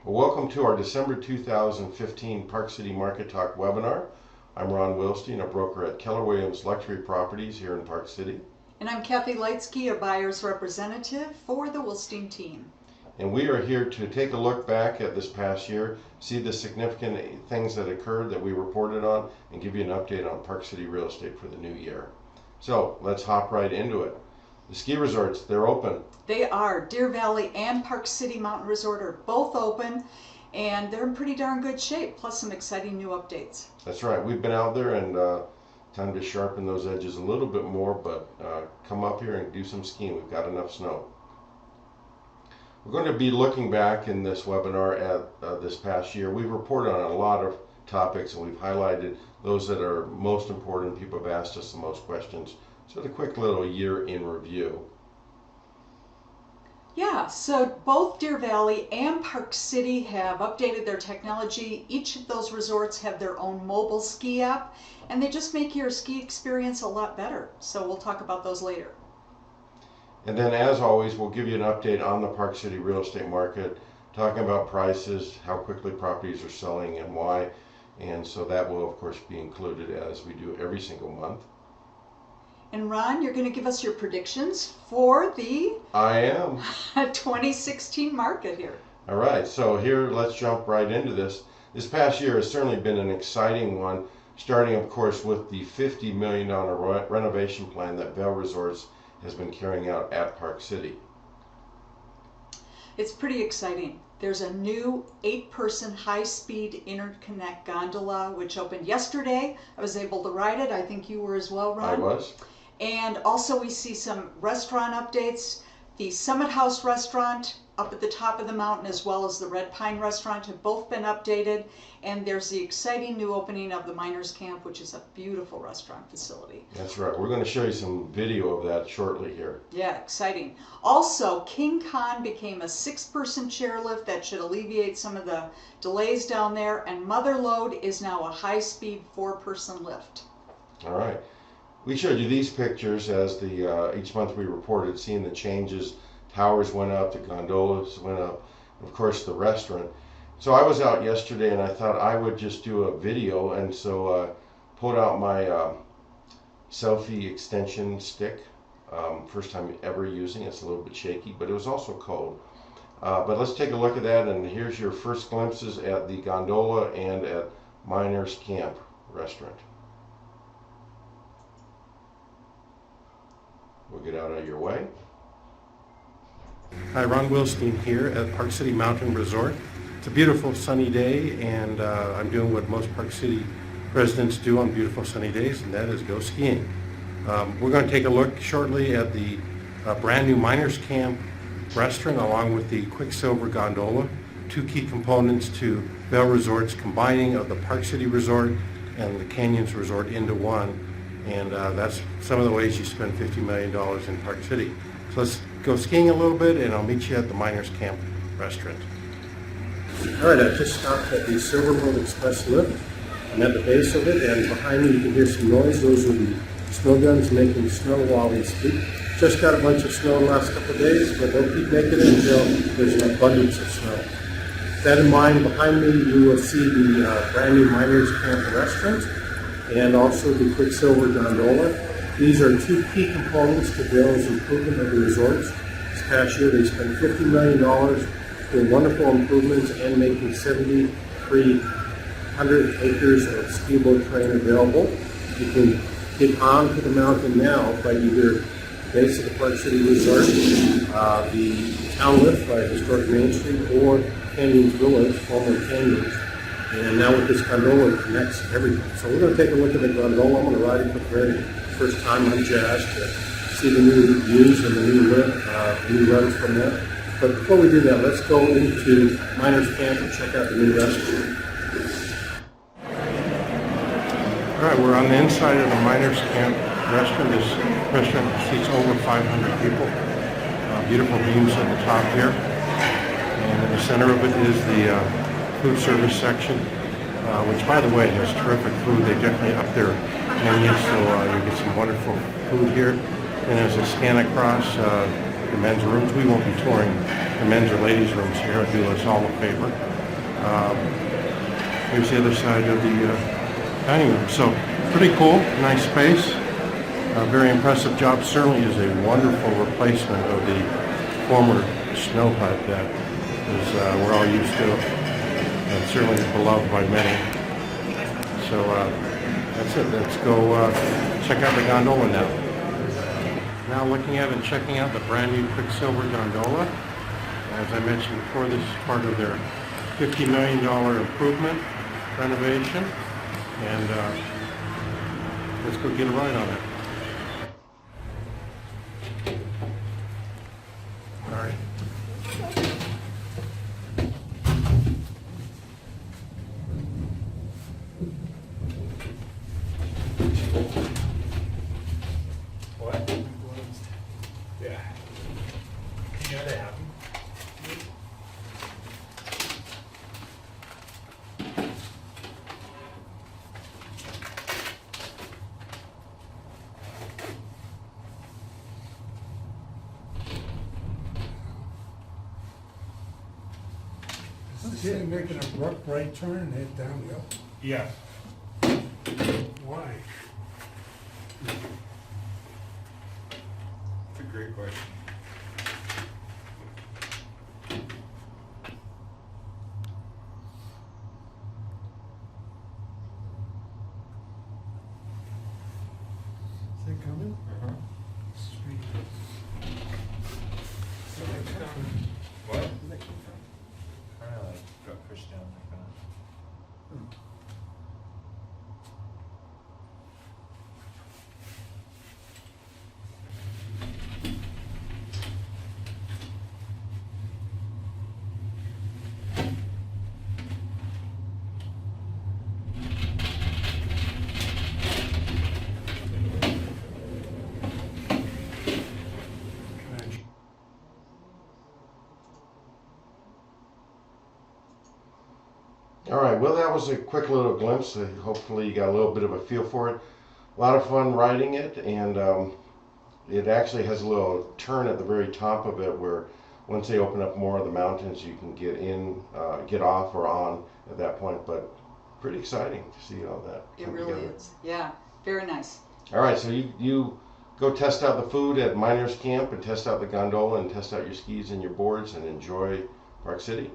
Well, welcome to our December 2015 Park City Market Talk webinar. I'm Ron Wilstein, a broker at Keller Williams Luxury Properties here in Park City. And I'm Kathy Leitzke, a buyer's representative for the Wilstein team. And we are here to take a look back at this past year, see the significant things that occurred that we reported on, and give you an update on Park City real estate for the new year. So let's hop right into it. The ski resorts, they're open. They are. Deer Valley and Park City Mountain Resort are both open, and they're in pretty darn good shape, plus some exciting new updates. That's right. We've been out there and time to sharpen those edges a little bit more, but come up here and do some skiing. We've got enough snow. We're going to be looking back in this webinar at this past year. We've reported on a lot of topics and we've highlighted those that are most important. People have asked us the most questions. So a quick little year in review. Yeah, so both Deer Valley and Park City have updated their technology. Each of those resorts have their own mobile ski app, and they just make your ski experience a lot better. So we'll talk about those later. And then, as always, we'll give you an update on the Park City real estate market, talking about prices, how quickly properties are selling, and why. And so that will, of course, be included as we do every single month. And Ron, you're going to give us your predictions for the I am 2016 market here. All right, so here, let's jump right into this. This past year has certainly been an exciting one, starting, of course, with the $50 million renovation plan that Vail Resorts has been carrying out at Park City. It's pretty exciting. There's a new 8-person high-speed interconnect gondola, which opened yesterday. I was able to ride it. I think you were as well, Ron. I was. And also we see some restaurant updates. The Summit House restaurant up at the top of the mountain, as well as the Red Pine restaurant, have both been updated. And there's the exciting new opening of the Miners Camp, which is a beautiful restaurant facility. That's right. We're going to show you some video of that shortly here. Yeah, exciting. Also, King Khan became a 6-person chairlift that should alleviate some of the delays down there. And Mother Lode is now a high-speed 4-person lift. All right. We showed you these pictures as each month we reported, seeing the changes. Towers went up, the gondolas went up, of course the restaurant. So I was out yesterday and I thought I would just do a video, and so pulled out my selfie extension stick. First time ever using it. It's a little bit shaky, but it was also cold. But let's take a look at that, and here's your first glimpses at the gondola and at Miners Camp restaurant. We'll get out of your way. Hi, Ron Wilstein here at Park City Mountain Resort. It's a beautiful sunny day, and I'm doing what most Park City residents do on beautiful sunny days, and that is go skiing. We're going to take a look shortly at the brand new Miners Camp restaurant along with the Quicksilver Gondola, 2 key components to Vail Resort's combining of the Park City Resort and the Canyons Resort into one. And that's some of the ways you spend $50 million in Park City. So let's go skiing a little bit, and I'll meet you at the Miners Camp restaurant. All right, I just stopped at the Silverboat Express lift. I'm at the base of it, and behind me you can hear some noise. Those are the snow guns making snow while we speak. Just got a bunch of snow the last couple of days, but they'll keep making it until there's an abundance of snow. With that in mind, behind me you will see the brand new Miners Camp restaurant, and also the Quicksilver Gondola. These are 2 key components to Vail's improvement of the resorts. This past year they spent $50 million doing wonderful improvements and making 7,300 acres of ski boat terrain available. You can get onto the mountain now by either the base of the Park City Resort, the town lift by Historic Main Street, or Canyons Village, former Canyons. And now with this gondola, it connects everything. So we're going to take a look at the gondola. I'm going to ride it for the very first time. I'm jazzed to see the new views and the new lift, the new runs from that. But before we do that, let's go into Miners Camp and check out the new restaurant. All right, we're on the inside of the Miners Camp restaurant. This restaurant seats over 500 people. Beautiful views at the top here. And in the center of it is the food service section, which, by the way, has terrific food. They definitely up their menu, so you get some wonderful food here. And as I scan across, the men's rooms. We won't be touring the men's or ladies' rooms here. I'll do us all a favor. Here's the other side of the dining room. So pretty cool, nice space. Very impressive job. Certainly is a wonderful replacement of the former snow hut that is we're all used to, and certainly beloved by many. So that's it. Let's go check out the gondola now. Now looking at and checking out the brand new Quicksilver Gondola. As I mentioned before, this is part of their $50 million improvement renovation, and let's go get a ride on it. All right. What? Yeah. You know they have them. Is he making a abrupt right turn and head downhill? Yeah. Why? It's a great question. Is it coming? Uh-huh. Street. What? Kind of like got pushed down like that. All right, well, that was a quick little glimpse. Hopefully you got a little bit of a feel for it. A lot of fun riding it, and it actually has a little turn at the very top of it where once they open up more of the mountains, you can get in, get off or on at that point. But pretty exciting to see all that It come really together. is. Yeah, very nice. All right, so you go test out the food at Miners Camp and test out the gondola and test out your skis and your boards and enjoy Park City.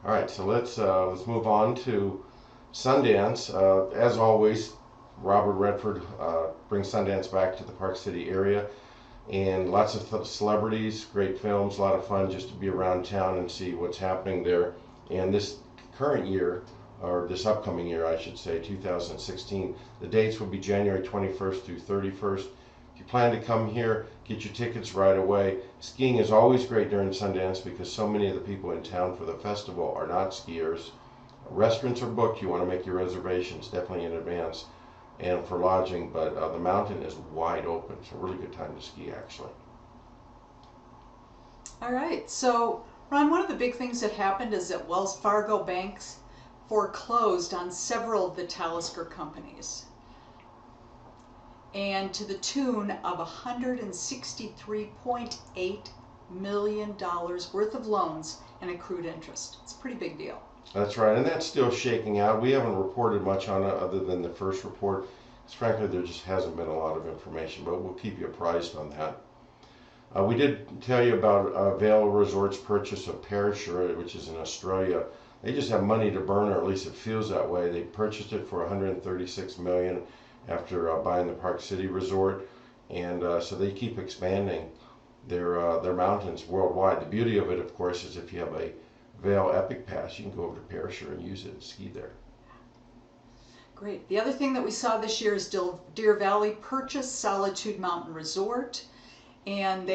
All right, so let's move on to Sundance. As always, Robert Redford brings Sundance back to the Park City area, and lots of celebrities, great films, a lot of fun just to be around town and see what's happening there. And this current year, or this upcoming year, I should say, 2016, the dates will be January 21st through 31st. If you plan to come here, get your tickets right away. Skiing is always great during Sundance because so many of the people in town for the festival are not skiers. Restaurants are booked. You want to make your reservations definitely in advance, and for lodging, but the mountain is wide open. It's a really good time to ski, actually. All right, so Ron, one of the big things that happened is that Wells Fargo banks foreclosed on several of the Talisker companies, and to the tune of $163.8 million worth of loans and accrued interest. It's a pretty big deal. That's right, and that's still shaking out. We haven't reported much on it other than the first report, because frankly there just hasn't been a lot of information, but we'll keep you apprised on that. We did tell you about Vail Resorts' purchase of Perisher, which is in Australia. They just have money to burn, or at least it feels that way. They purchased it for $136 million after buying the Park City Resort, and so they keep expanding their mountains worldwide. The beauty of it, of course, is if you have a Vail Epic Pass, you can go over to Perisher and use it and ski there. Great. The other thing that we saw this year is Deer Valley purchased Solitude Mountain Resort, and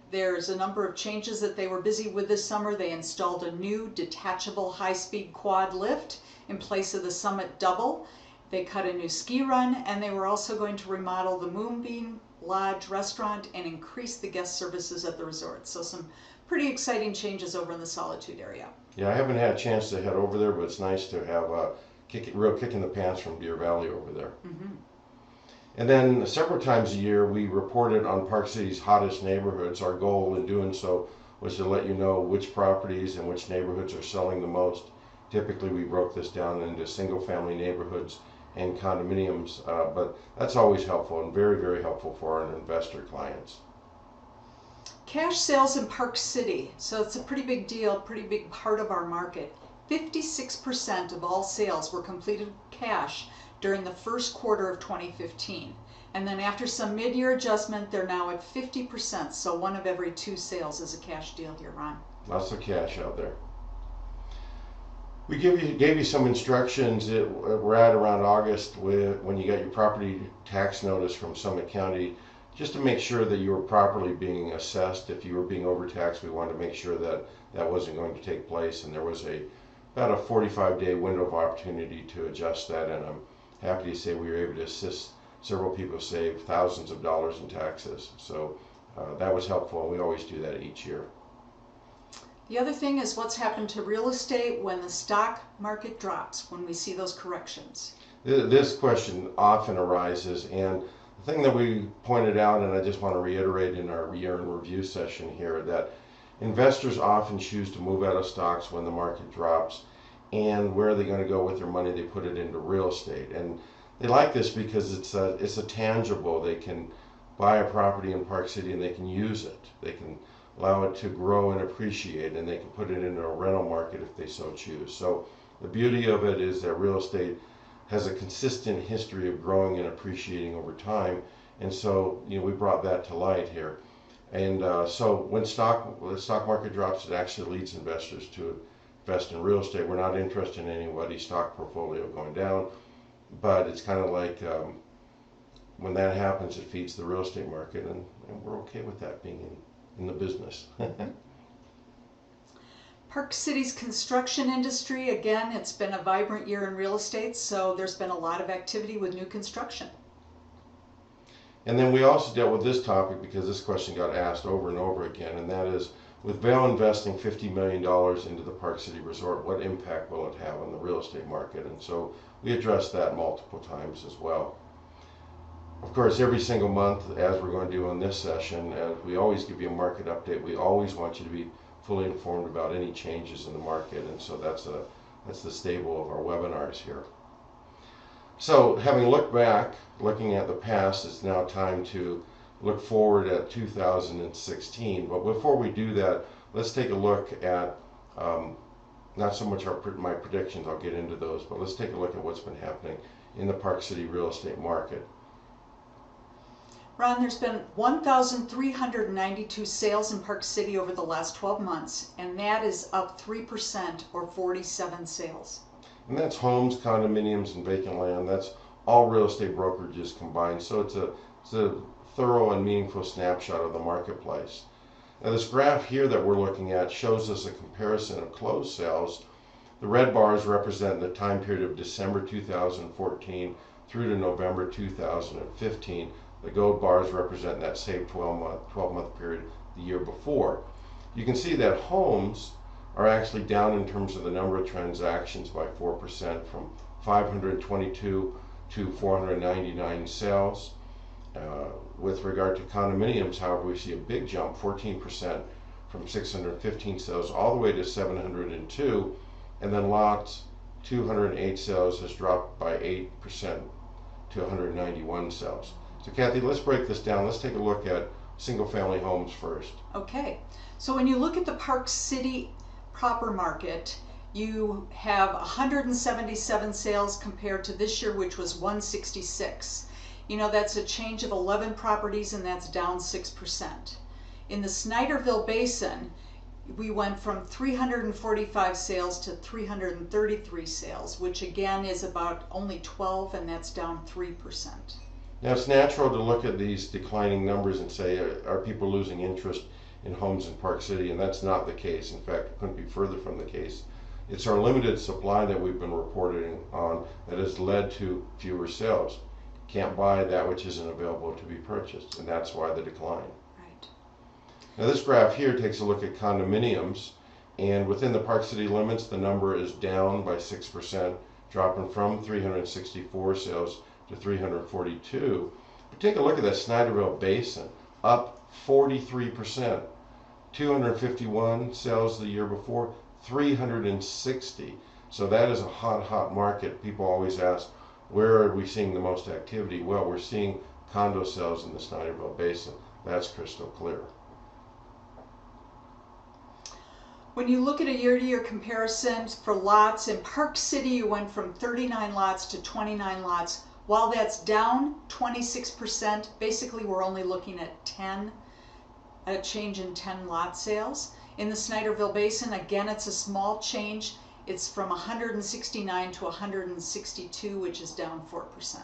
there's a number of changes that they were busy with this summer. They installed a new detachable high-speed quad lift in place of the Summit Double. They cut a new ski run, and they were also going to remodel the Moonbeam Lodge restaurant and increase the guest services at the resort. So some pretty exciting changes over in the Solitude area. Yeah, I haven't had a chance to head over there, but it's nice to have a real kick in the pants from Deer Valley over there. Mm-hmm. And then several times a year, we reported on Park City's hottest neighborhoods. Our goal in doing so was to let you know which properties and which neighborhoods are selling the most. Typically, we broke this down into single-family neighborhoods and condominiums, but that's always helpful and very, very helpful for our investor clients. Cash sales in Park City. So it's a pretty big deal, pretty big part of our market. 56% of all sales were completed cash during the first quarter of 2015. And then after some mid-year adjustment, they're now at 50%. So 1 of every 2 sales is a cash deal here, Ron. Lots of cash out there. We gave you some instructions. We're at around August when you got your property tax notice from Summit County, just to make sure that you were properly being assessed. If you were being overtaxed, we wanted to make sure that that wasn't going to take place, and there was about a 45-day window of opportunity to adjust that, and I'm happy to say we were able to assist several people save thousands of dollars in taxes. So that was helpful, and we always do that each year. The other thing is what's happened to real estate when the stock market drops, when we see those corrections. This question often arises, and the thing that we pointed out, and I just want to reiterate in our year in review session here, that investors often choose to move out of stocks when the market drops, and where are they going to go with their money? They put it into real estate, and they like this because it's a tangible. They can buy a property in Park City and they can use it. They can allow it to grow and appreciate, and they can put it into a rental market if they so choose. So the beauty of it is that real estate has a consistent history of growing and appreciating over time, and so we brought that to light here. And so when the stock market drops, it actually leads investors to invest in real estate. We're not interested in anybody's stock portfolio going down, but it's kind of like when that happens, it feeds the real estate market, and we're okay with that being in the business. Park City's construction industry, again, it's been a vibrant year in real estate, so there's been a lot of activity with new construction. And then we also dealt with this topic because this question got asked over and over again, and that is, with Vail investing $50 million into the Park City Resort, what impact will it have on the real estate market? And so we addressed that multiple times as well. Of course, every single month, as we're going to do on this session, we always give you a market update. We always want you to be fully informed about any changes in the market, and so that's the staple of our webinars here. So having looked back, looking at the past, it's now time to look forward at 2016. But before we do that, let's take a look at not so much my predictions, I'll get into those, but let's take a look at what's been happening in the Park City real estate market. Ron, there's been 1,392 sales in Park City over the last 12 months, and that is up 3% or 47 sales. And that's homes, condominiums, and vacant land. That's all real estate brokerages combined. So it's a thorough and meaningful snapshot of the marketplace. Now this graph here that we're looking at shows us a comparison of closed sales. The red bars represent the time period of December 2014 through to November 2015. The gold bars represent that same 12-month period the year before. You can see that homes are actually down in terms of the number of transactions by 4%, from 522 to 499 sales. With regard to condominiums, however, we see a big jump, 14%, from 615 sales all the way to 702, and then lots 208 sales has dropped by 8% to 191 sales. So Kathy, let's break this down. Let's take a look at single-family homes first. Okay, so when you look at the Park City proper market, you have 177 sales compared to this year, which was 166. That's a change of 11 properties, and that's down 6%. In the Snyderville Basin, we went from 345 sales to 333 sales, which again is about only 12, and that's down 3%. Now it's natural to look at these declining numbers and say, are people losing interest in homes in Park City? And that's not the case. In fact, it couldn't be further from the case. It's our limited supply that we've been reporting on that has led to fewer sales. Can't buy that which isn't available to be purchased, and that's why the decline. Right. Now this graph here takes a look at condominiums, and within the Park City limits, the number is down by 6%, dropping from 364 sales to 342. Take a look at that Snyderville Basin, up 43%. 251 sales the year before, 360. So that is a hot market. People always ask, where are we seeing the most activity? Well, we're seeing condo sales in the Snyderville Basin. That's crystal clear. When you look at a year-to-year comparison for lots, in Park City you went from 39 lots to 29 lots. While that's down 26%, basically we're only looking at a change in 10 lot sales. In the Snyderville Basin, again, it's a small change. It's from 169 to 162, which is down 4%.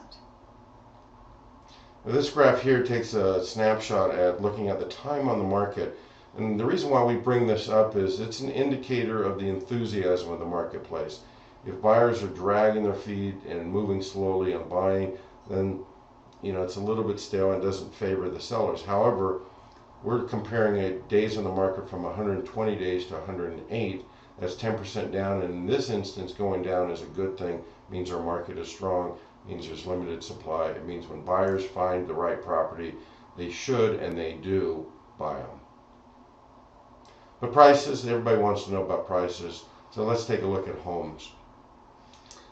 Now, this graph here takes a snapshot at looking at the time on the market. And the reason why we bring this up is it's an indicator of the enthusiasm of the marketplace. If buyers are dragging their feet and moving slowly on buying, then it's a little bit stale and doesn't favor the sellers. However, we're comparing days on the market from 120 days to 108. That's 10% down, and in this instance, going down is a good thing. It means our market is strong, it means there's limited supply. It means when buyers find the right property, they should and they do buy them. But prices, everybody wants to know about prices, so let's take a look at homes.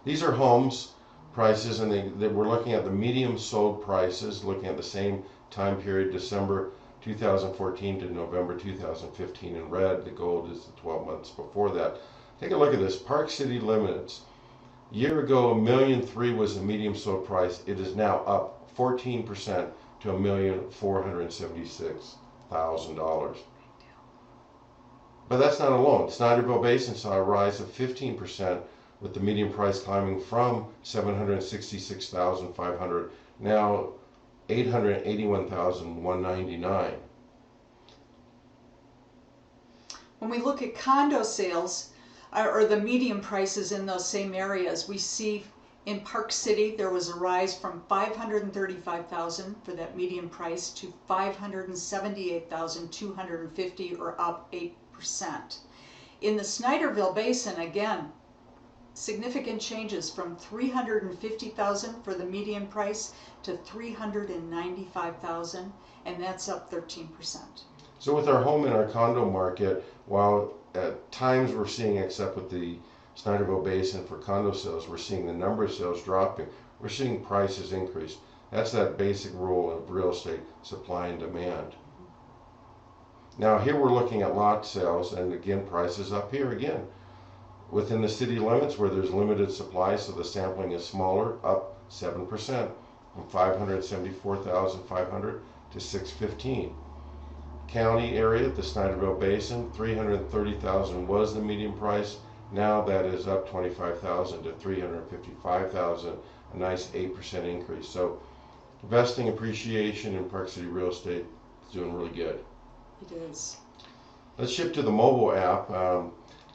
These are homes prices, and we're looking at the medium sold prices, looking at the same time period, December 2014 to November 2015 in red. The gold is the 12 months before that. Take a look at this. Park City Limiteds. A year ago, $1,003,000 was the medium sold price. It is now up 14% to $1,476,000. But that's not alone. Snyderville Basin saw a rise of 15%, with the median price climbing from $766,500 now $881,199. When we look at condo sales, or the median prices in those same areas, we see in Park City there was a rise from $535,000 for that median price to $578,250, or up 8%. In the Snyderville Basin, again, significant changes from $350,000 for the median price to $395,000, and that's up 13%. So with our home and our condo market, while at times we're seeing, except with the Snyderville Basin for condo sales, we're seeing the number of sales dropping, we're seeing prices increase. That's that basic rule of real estate, supply and demand. Now here we're looking at lot sales, and again, prices up here again. Within the city limits where there's limited supply, so the sampling is smaller, up 7%, from $574,500 to $615,000. County area, the Snyderville Basin, $330,000 was the median price. Now that is up $25,000 to $355,000, a nice 8% increase. So investing appreciation in Park City real estate is doing really good. It is. Let's shift to the mobile app.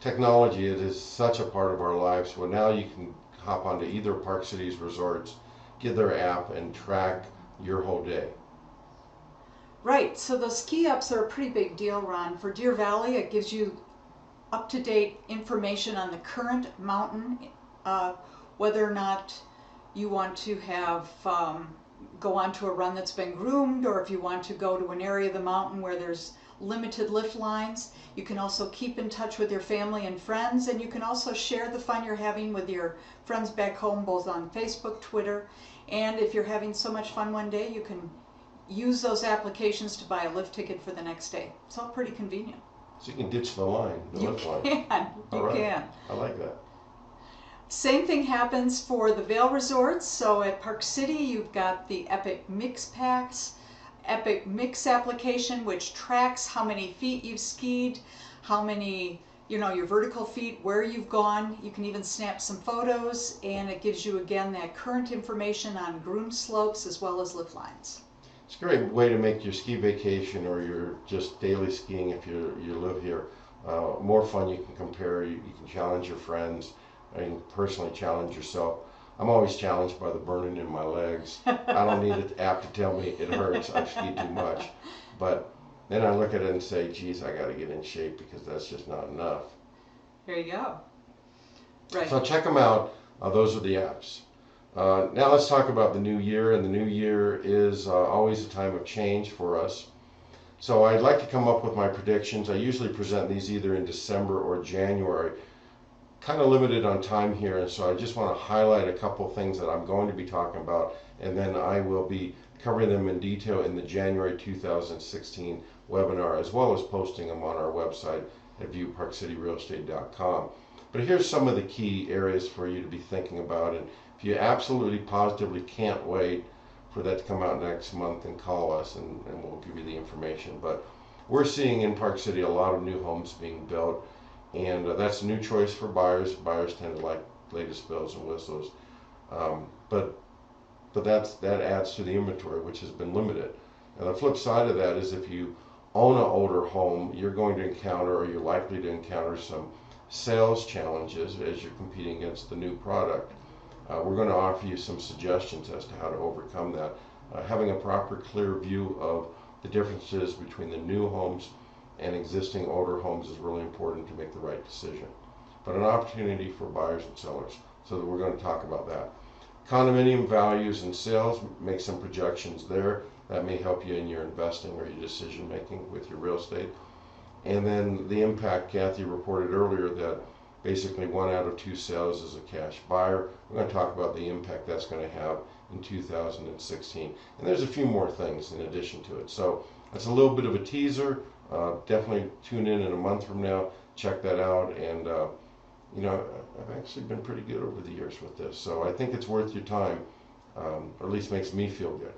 Technology, it is such a part of our lives. Well, now you can hop onto either Park City's resorts, get their app, and track your whole day. Right, so those ski apps are a pretty big deal, Ron. For Deer Valley, it gives you up-to-date information on the current mountain, whether or not you want to have go onto a run that's been groomed, or if you want to go to an area of the mountain where there's limited lift lines. You can also keep in touch with your family and friends, and you can also share the fun you're having with your friends back home, both on Facebook, Twitter, and if you're having so much fun one day, you can use those applications to buy a lift ticket for the next day. It's all pretty convenient. So you can ditch the line, the lift line. You can. I like that. Same thing happens for the Vail Resorts. So at Park City, you've got the Epic Mix Packs, Epic Mix application, which tracks how many feet you've skied, how many, your vertical feet, where you've gone. You can even snap some photos, and it gives you, again, that current information on groomed slopes as well as lift lines. It's a great way to make your ski vacation or your just daily skiing, if you live here, more fun. You can compare, you can challenge your friends, and personally challenge yourself. I'm always challenged by the burning in my legs. I don't need an app to tell me it hurts. I've skied too much. But then I look at it and say, geez, I got to get in shape because that's just not enough. There you go. Right. So check them out. Those are the apps. Now let's talk about the new year, and the new year is always a time of change for us. So I'd like to come up with my predictions. I usually present these either in December or January. Kind of limited on time here, and so I just want to highlight a couple things that I'm going to be talking about, and then I will be covering them in detail in the January 2016 webinar, as well as posting them on our website at BuyParkCityRealEstate.com. But here's some of the key areas for you to be thinking about, and if you absolutely positively can't wait for that to come out next month, then call us and we'll give you the information. But we're seeing in Park City a lot of new homes being built, and that's a new choice for buyers. Buyers tend to like latest bells and whistles, but that adds to the inventory, which has been limited. And the flip side of that is if you own an older home, you're going to encounter, or you're likely to encounter, some sales challenges as you're competing against the new product. We're going to offer you some suggestions as to how to overcome that. Having a proper, clear view of the differences between the new homes and existing older homes is really important to make the right decision. But an opportunity for buyers and sellers, so that we're going to talk about that. Condominium values and sales, make some projections there. That may help you in your investing or your decision making with your real estate. And then the impact, Kathy reported earlier that basically 1 out of 2 sales is a cash buyer. We're going to talk about the impact that's going to have in 2016. And there's a few more things in addition to it. So that's a little bit of a teaser. Definitely tune in a month from now. Check that out. And you know, I've actually been pretty good over the years with this. So I think it's worth your time, or at least makes me feel good.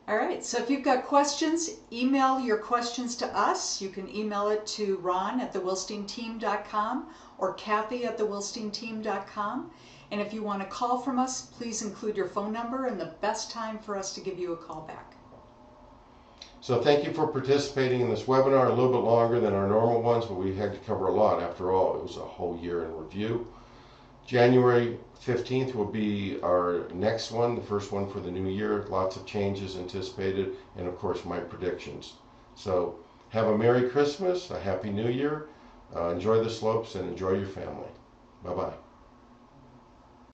All right, so if you've got questions, email your questions to us. You can email it to ron@thewilsteinteam.com or kathy@thewilsteinteam.com. And if you want to call from us, please include your phone number and the best time for us to give you a call back. So thank you for participating in this webinar. A little bit longer than our normal ones, but we had to cover a lot. After all, it was a whole year in review. January 15th will be our next one, the first one for the new year. Lots of changes anticipated, and of course my predictions. So have a Merry Christmas, a Happy New Year, enjoy the slopes, and enjoy your family. Bye-bye.